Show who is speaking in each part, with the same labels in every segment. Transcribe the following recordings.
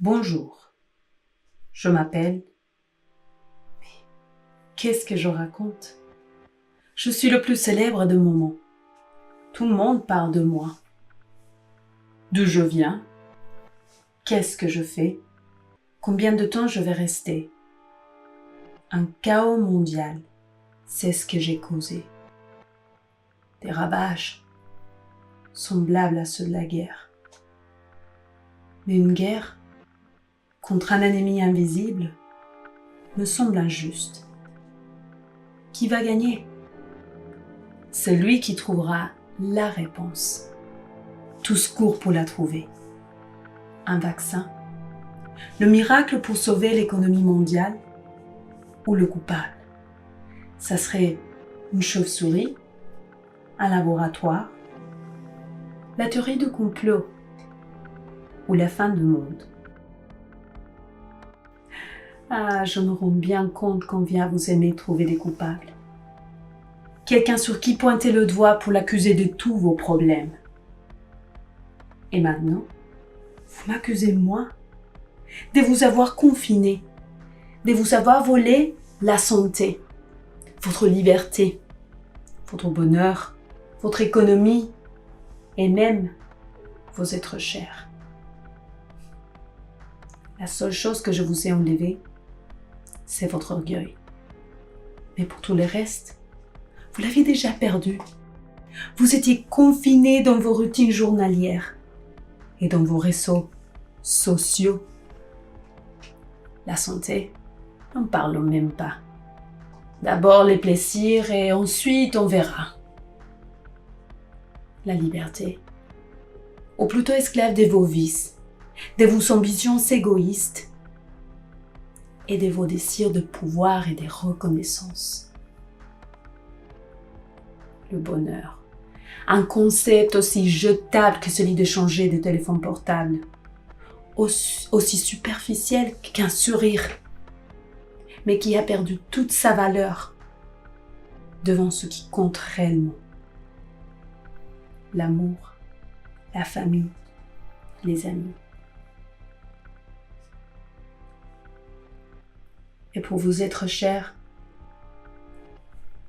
Speaker 1: Bonjour, je m'appelle... Mais qu'est-ce que je raconte? Je suis le plus célèbre de mon monde. Tout le monde parle de moi. D'où je viens? Qu'est-ce que je fais? Combien de temps je vais rester? Un chaos mondial, c'est ce que j'ai causé. Des ravages, semblables à ceux de la guerre. Mais une guerre contre un ennemi invisible me semble injuste. Qui va gagner? C'est lui qui trouvera la réponse. Tous courent pour la trouver. Un vaccin, le miracle pour sauver l'économie mondiale ou le coupable? Ça serait une chauve-souris, un laboratoire, la théorie du complot ou la fin du monde. Ah, je me rends bien compte combien vous aimez trouver des coupables. Quelqu'un sur qui pointer le doigt pour l'accuser de tous vos problèmes. Et maintenant, vous m'accusez moi de vous avoir confiné, de vous avoir volé la santé, votre liberté, votre bonheur, votre économie et même vos êtres chers. La seule chose que je vous ai enlevée, c'est votre orgueil. Mais pour tout le reste, vous l'avez déjà perdu. Vous étiez confiné dans vos routines journalières et dans vos réseaux sociaux. La santé, n'en parlons même pas. D'abord les plaisirs et ensuite on verra. La liberté, ou plutôt esclave de vos vices, de vos ambitions égoïstes et de vos désirs de pouvoir et de reconnaissance. Le bonheur, un concept aussi jetable que celui de changer de téléphone portable, aussi superficiel qu'un sourire, mais qui a perdu toute sa valeur devant ce qui compte réellement. L'amour, la famille, les amis. Et pour vous être chers,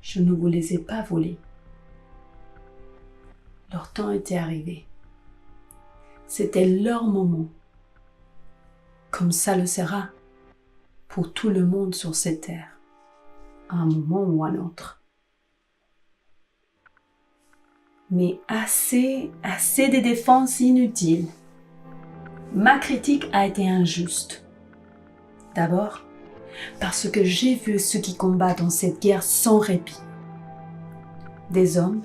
Speaker 1: je ne vous les ai pas volés. Leur temps était arrivé. C'était leur moment. Comme ça le sera pour tout le monde sur cette terre, à un moment ou à un autre. Mais assez de défenses inutiles. Ma critique a été injuste. D'abord, parce que j'ai vu ceux qui combattent dans cette guerre sans répit. Des hommes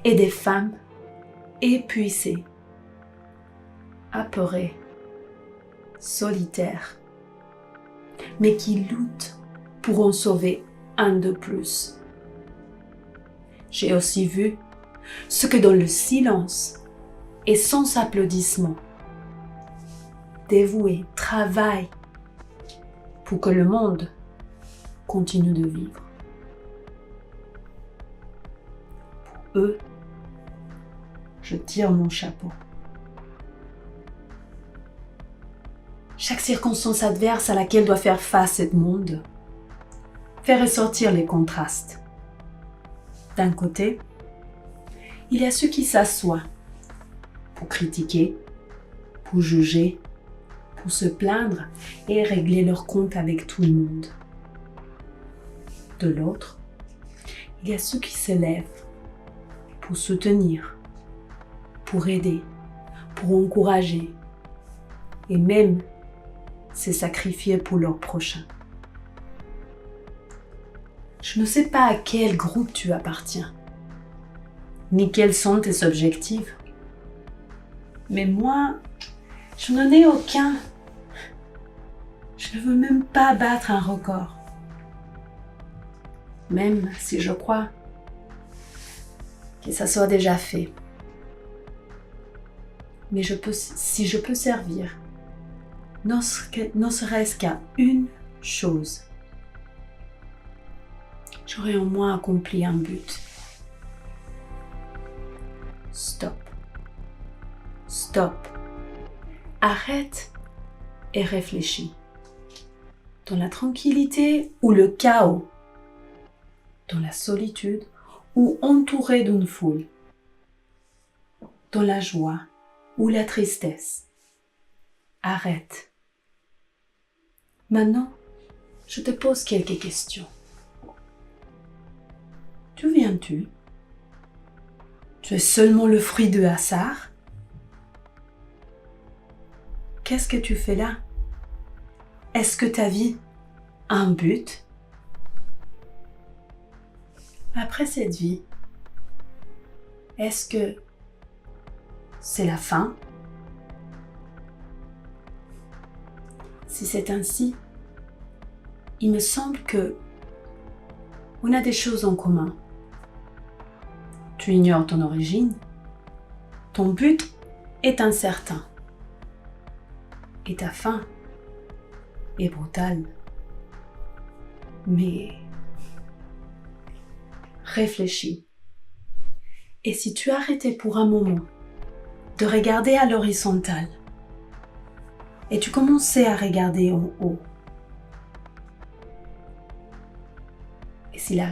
Speaker 1: et des femmes épuisés, apeurés, solitaires, mais qui luttent pour en sauver un de plus. J'ai aussi vu ce que dans le silence et sans applaudissement, dévoués travaillent pour que le monde continue de vivre. Pour eux, je tire mon chapeau. Chaque circonstance adverse à laquelle doit faire face ce monde fait ressortir les contrastes. D'un côté, il y a ceux qui s'assoient pour critiquer, pour juger, pour se plaindre et régler leurs comptes avec tout le monde. De l'autre, il y a ceux qui se lèvent pour soutenir, pour aider, pour encourager et même se sacrifier pour leur prochain. Je ne sais pas à quel groupe tu appartiens, ni quels sont tes objectifs. Mais moi, je n'en ai aucun. Je ne veux même pas battre un record. Même si je crois que ça soit déjà fait. Mais si je peux servir, ne serait-ce qu'à une chose, j'aurais au moins accompli un but. Stop. Stop. Arrête et réfléchis. Dans la tranquillité ou le chaos, dans la solitude ou entouré d'une foule, dans la joie ou la tristesse. Arrête. Maintenant, je te pose quelques questions. D'où viens-tu? Tu es seulement le fruit de hasard? Qu'est-ce que tu fais là? Est-ce que ta vie a un but? Après cette vie, est-ce que c'est la fin? Si c'est ainsi, il me semble que on a des choses en commun. Tu ignores ton origine, ton but est incertain et ta fin est brutale. Mais réfléchis. Et si tu arrêtais pour un moment de regarder à l'horizontale et tu commençais à regarder en haut, et si la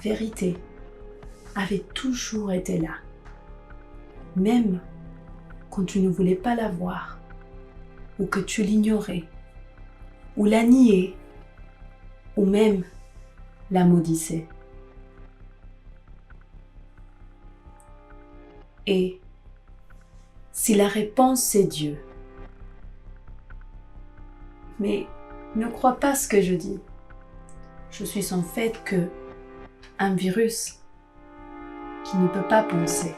Speaker 1: vérité avait toujours été là, même quand tu ne voulais pas la voir, ou que tu l'ignorais, ou la niais, ou même la maudissais. Et si la réponse c'est Dieu, mais ne crois pas ce que je dis. Je suis en fait que un virus qui ne peut pas penser.